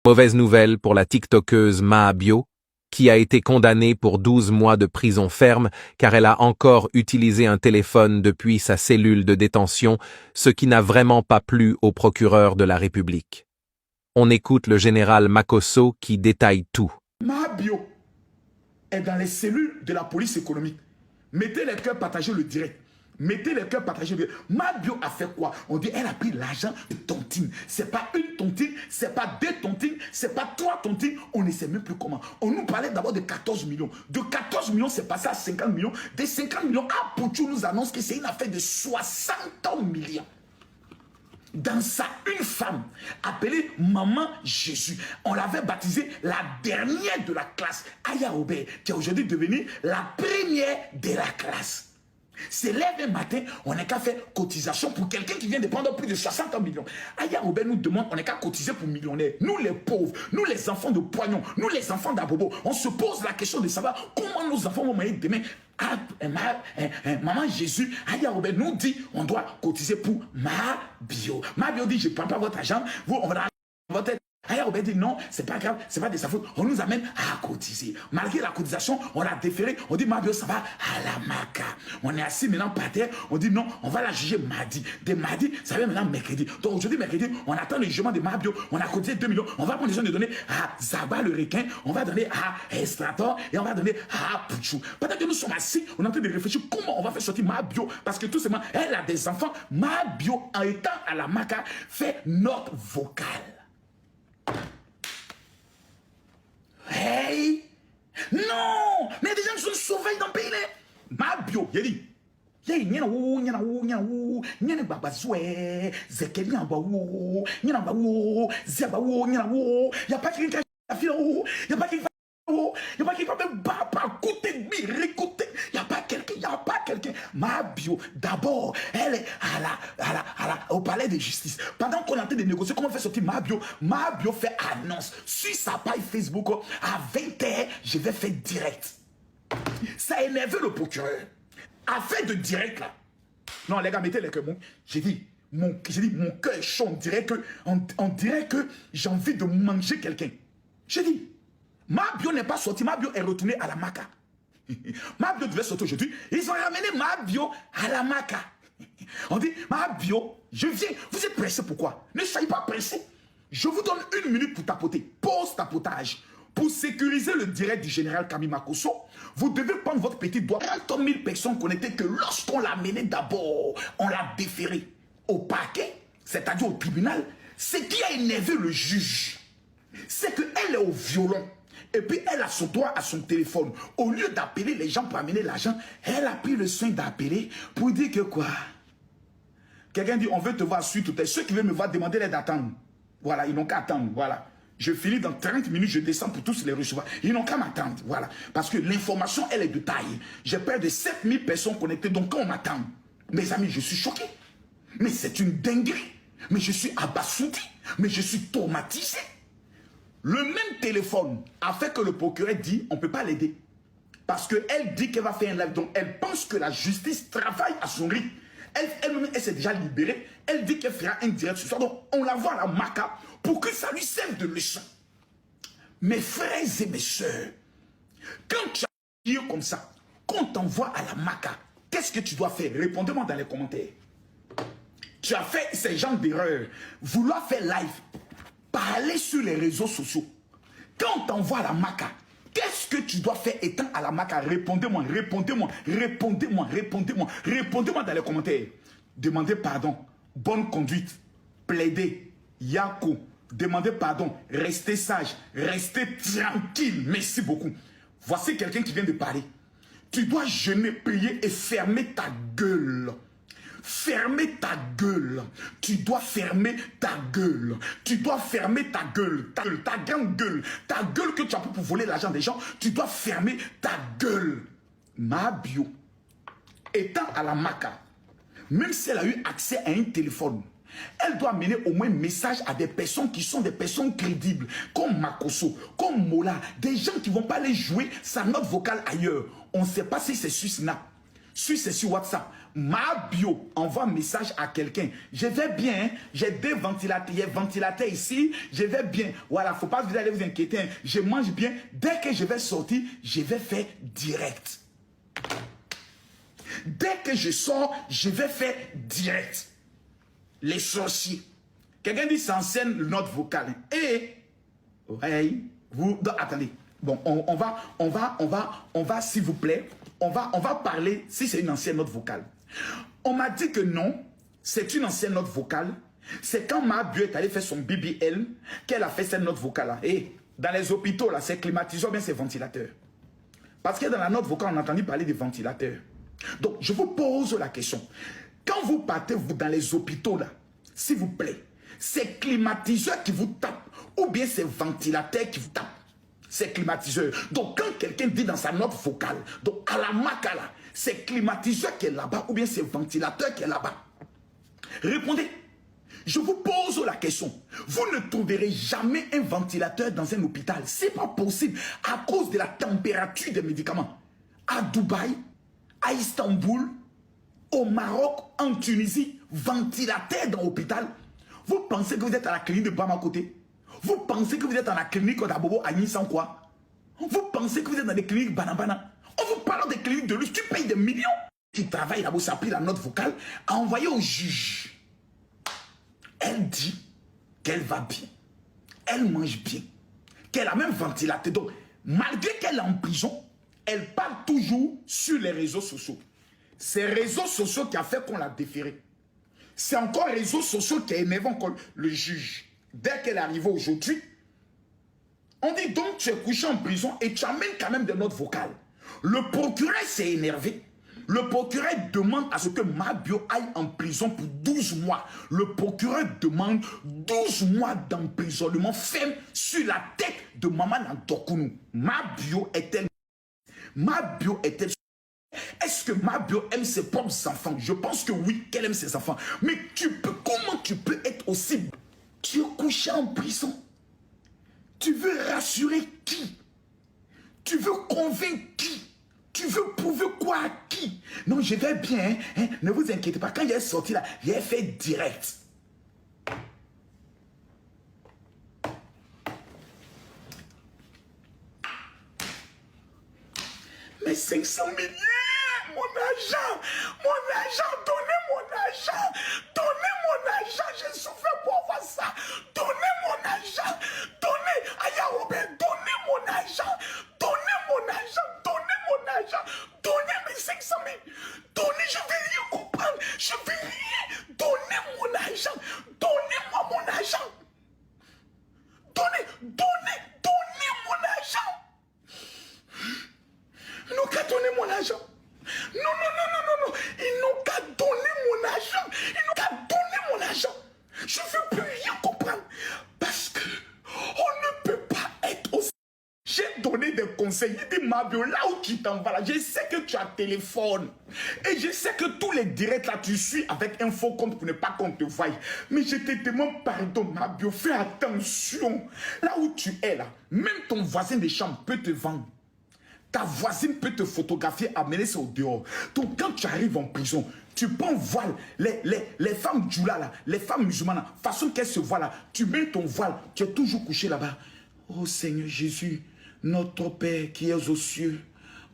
Mauvaise nouvelle pour la TikTokeuse Maa Bio, qui a été condamnée pour 12 mois de prison ferme car elle a encore utilisé un téléphone depuis sa cellule de détention, ce qui n'a vraiment pas plu au procureur de la République. On écoute le général Makosso qui détaille tout. Maa Bio est dans les cellules de la police économique. Mettez les cœurs, partagez le direct. Mettez les cœurs, partagez le direct. Maa Bio a fait quoi? On dit elle a pris l'argent de tontine. C'est pas une tontine, c'est pas deux tontines, c'est pas trois tontines. On ne sait même plus comment. On nous parlait d'abord de 14 millions. De 14 millions, c'est passé à 50 millions. Des 50 millions, Pouchou nous annonce que c'est une affaire de 60 millions. Dans ça, une femme appelée Maman Jésus, on l'avait baptisée la dernière de la classe, Aya Robert, qui est aujourd'hui devenue la première de la classe. C'est lève un matin, on n'a qu'à faire cotisation pour quelqu'un qui vient de prendre plus de 60 millions. Aya Robert nous demande, on n'a qu'à cotiser pour millionnaires. Nous les pauvres, nous les enfants de Poignon, nous les enfants d'Abobo, on se pose la question de savoir comment nos enfants vont manger demain. Maman Jésus, Aya Robert nous dit, on doit cotiser pour Maa Bio. Maa Bio dit, je ne prends pas votre argent, vous, on va dans votre tête. Aya Robert dit non, c'est pas grave, c'est pas de sa faute. On nous amène à cotiser. Malgré la cotisation, on l'a déféré. On dit Maa Bio, ça va à la maca. On est assis maintenant par terre. On dit non, on va la juger mardi. Dès mardi, ça va maintenant mercredi. Donc aujourd'hui, mercredi, on attend le jugement de Maa Bio. On a cotisé 2 millions. On va prendre les gens de donner à Zaba le requin. On va donner à Estrator et on va donner à Pouchou. Pendant que nous sommes assis, on est en train de réfléchir comment on va faire sortir Maa Bio. Parce que tout simplement, elle a des enfants. Maa Bio, en étant à la maca, fait note vocale. Hey! Non! Mais des gens sont sauvés dans le pays. Maa Bio, il dit. Il y a pas quelqu'un qui il n'y a pas quelqu'un qui va même écouter, réécouter. Il n'y a pas quelqu'un. Maa Bio, d'abord, elle est au palais de justice. Pendant qu'on est en train de négocier, comment faire sortir Maa Bio? Maa Bio fait annonce sur sa page Facebook. À 20h, je vais faire direct. Ça a énervé le procureur. Affaire de direct là. Non, les gars, mettez les cœurs. J'ai dit, mon cœur est chaud. On dirait que j'ai envie de manger quelqu'un. J'ai dit, Maa Bio n'est pas sorti. Maa Bio est retourné à la maca. Maa Bio devait sortir aujourd'hui. Ils ont ramené Maa Bio à la maca. On dit, Maa Bio, je viens. Vous êtes pressé pourquoi? Ne soyez pas pressé. Je vous donne 1 minute pour tapoter. Pause tapotage. Pour sécuriser le direct du général Kami Makosso, vous devez prendre votre petit doigt. 30 000 personnes connectées que lorsqu'on l'a mené d'abord, on l'a déféré au parquet, c'est-à-dire au tribunal. Ce qui a énervé le juge, c'est qu'elle est au violon. Et puis elle a son doigt à son téléphone. Au lieu d'appeler les gens pour amener l'argent, elle a pris le soin d'appeler pour dire que quoi? Quelqu'un dit, on veut te voir sur tout. Ceux qui veulent me voir, demandez-les d'attendre. Voilà, ils n'ont qu'à attendre. Voilà. Je finis dans 30 minutes, je descends pour tous les recevoir. Ils n'ont qu'à m'attendre. Voilà. Parce que l'information, elle est de taille. J'ai près de 7000 personnes connectées. Donc quand on m'attend, mes amis, je suis choqué. Mais c'est une dinguerie. Mais je suis abasourdi. Mais je suis traumatisé. Le même téléphone a fait que le procureur dit on ne peut pas l'aider. Parce qu'elle dit qu'elle va faire un live. Donc elle pense que la justice travaille à son rythme. Elle-même, elle s'est déjà libérée. Elle dit qu'elle fera un direct ce soir. Donc on la voit à la maca pour que ça lui serve de leçon. Mes frères et mes soeurs, quand tu as comme ça, quand on t'envoie à la maca, qu'est-ce que tu dois faire? Répondez-moi dans les commentaires. Tu as fait ces genres d'erreurs. Vouloir faire live. Parler sur les réseaux sociaux. Quand on t'envoie à la maca, qu'est-ce que tu dois faire étant à la maca? Répondez-moi, répondez-moi, répondez-moi, répondez-moi, répondez-moi dans les commentaires. Demandez pardon, bonne conduite, plaider, yako, demandez pardon, restez sage, restez tranquille, merci beaucoup. Voici quelqu'un qui vient de parler. Tu dois jeûner, prier et fermer ta gueule. Fermer ta gueule. Tu dois fermer ta gueule. Tu dois fermer ta gueule. Ta grande gueule. Ta gueule que tu as pour voler l'argent des gens. Tu dois fermer ta gueule. Maa Bio, étant à la maca, même si elle a eu accès à un téléphone, elle doit mener au moins un message à des personnes qui sont des personnes crédibles, comme Makosso, comme Mola, des gens qui ne vont pas aller jouer sa note vocale ailleurs. On ne sait pas si c'est sur Snap, C'est sur WhatsApp. Ma bio envoie un message à quelqu'un. Je vais bien, j'ai 2 ventilateurs. Il y a un ventilateur ici, je vais bien. Voilà, faut pas vous aller vous inquiéter. Je mange bien. Dès que je vais sortir, je vais faire direct. Dès que je sors, je vais faire direct. Les sorciers. Quelqu'un dit sans scène note vocale. Et, ouais, vous, non, attendez. Bon, on va, s'il vous plaît, on va parler si c'est une ancienne note vocale. On m'a dit que non, c'est une ancienne note vocale. C'est quand ma bio est allée faire son BBL qu'elle a fait cette note vocale-là. Et dans les hôpitaux, là, c'est climatiseur, bien c'est ventilateur. Parce que dans la note vocale, on a entendu parler des ventilateurs. Donc, je vous pose la question. Quand vous partez vous, dans les hôpitaux, là, s'il vous plaît, c'est climatiseur qui vous tape ou bien c'est ventilateur qui vous tape? C'est climatiseur. Donc, quand quelqu'un dit dans sa note vocale, donc à la macala, c'est climatiseur qui est là-bas ou bien c'est ventilateur qui est là-bas? Répondez. Je vous pose la question. Vous ne trouverez jamais un ventilateur dans un hôpital. Ce n'est pas possible à cause de la température des médicaments. À Dubaï, à Istanbul, au Maroc, en Tunisie, ventilateur dans l'hôpital. Vous pensez que vous êtes à la clinique de Bamakoté? Vous pensez que vous êtes dans la clinique d'Abobo à Nissan quoi? Vous pensez que vous êtes dans des cliniques Banabana? On vous parle des cliniques de luxe, tu payes des millions. Qui travaille là-bas, ça a pris la note vocale, a envoyé au juge. Elle dit qu'elle va bien, elle mange bien, qu'elle a même ventilateur. Donc, malgré qu'elle est en prison, elle parle toujours sur les réseaux sociaux. C'est les réseaux sociaux qui a fait qu'on l'a déféré. C'est encore les réseaux sociaux qui a énervé encore le juge. Dès qu'elle est arrivée aujourd'hui, on dit donc tu es couché en prison et tu amènes quand même des notes vocales. Le procureur s'est énervé. Le procureur demande à ce que Mabio aille en prison pour 12 mois. Le procureur demande 12 mois d'emprisonnement ferme sur la tête de Maman Nantokounou. Mabio est-elle... Mabio est-elle... Est-ce que Mabio aime ses propres enfants? Je pense que oui, qu'elle aime ses enfants. Mais comment tu peux être aussi... Tu es couché en prison. Tu veux rassurer qui? Tu veux convaincre qui? Tu veux prouver quoi à qui? Non, je vais bien. Hein? Ne vous inquiétez pas. Quand il est sorti là, il est fait direct. Mais 500 millions, mon argent, donnez mon argent, j'ai souffert pour avoir ça, donnez mon argent, donnez, Aya Robert, donnez mon argent, donnez mes 500 000, donnez, je vais rien comprendre, je vais rien, donnez mon argent, donnez-moi mon argent, donnez mon argent. Ils n'ont qu'à donner mon argent. Non. Ils n'ont qu'à donner mon argent. Je ne veux plus rien comprendre. Parce que on ne peut pas être aussi... J'ai donné des conseils. Il dit, Mabio, là où tu t'en vas là, je sais que tu as téléphone. Et je sais que tous les directs là, tu suis avec un faux compte pour ne pas qu'on te voie. Mais je te demande pardon, Mabio, fais attention. Là où tu es là, même ton voisin de chambre peut te vendre. Ta voisine peut te photographier, amener ça au dehors. Donc quand tu arrives en prison, tu peux en voile. Les femmes djoula là, les femmes musulmanes, là, façon qu'elles se voient là, tu mets ton voile, tu es toujours couché là-bas. Oh Seigneur Jésus, notre Père qui es aux cieux,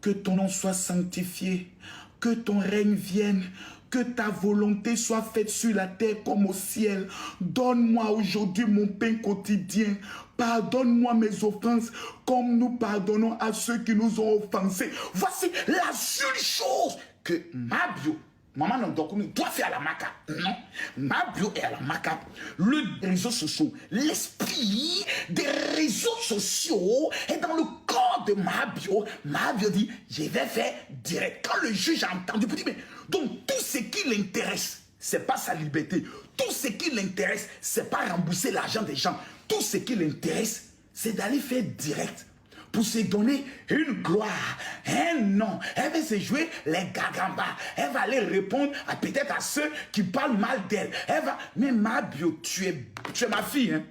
que ton nom soit sanctifié, que ton règne vienne, que ta volonté soit faite sur la terre comme au ciel. Donne-moi aujourd'hui mon pain quotidien. Pardonne-moi mes offenses comme nous pardonnons à ceux qui nous ont offensés. Voici la seule chose que Mabio, Maman Nantokounou, doit faire à la maca. Non, Mabio est à la maca. Le réseau social, l'esprit des réseaux sociaux est dans le corps de Mabio. Mabio dit, je vais faire direct. Quand le juge a entendu, il dit, mais donc tout ce qui l'intéresse, c'est pas sa liberté. Tout ce qui l'intéresse, c'est pas rembourser l'argent des gens. Tout ce qui l'intéresse, c'est d'aller faire direct. Pour se donner une gloire, un nom. Elle va se jouer les gagambas. Elle va aller répondre peut-être à ceux qui parlent mal d'elle. Elle va... Mais Mabio, tu es ma fille. Hein?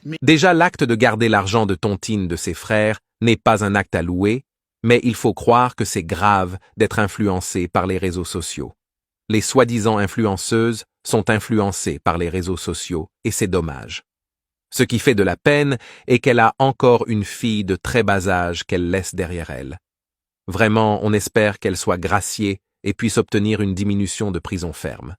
Mais... Déjà, l'acte de garder l'argent de tontine de ses frères n'est pas un acte à louer, Mais il faut croire que c'est grave d'être influencé par les réseaux sociaux. Les soi-disant influenceuses sont influencées par les réseaux sociaux, et c'est dommage. Ce qui fait de la peine est qu'elle a encore une fille de très bas âge qu'elle laisse derrière elle. Vraiment, on espère qu'elle soit graciée et puisse obtenir une diminution de prison ferme.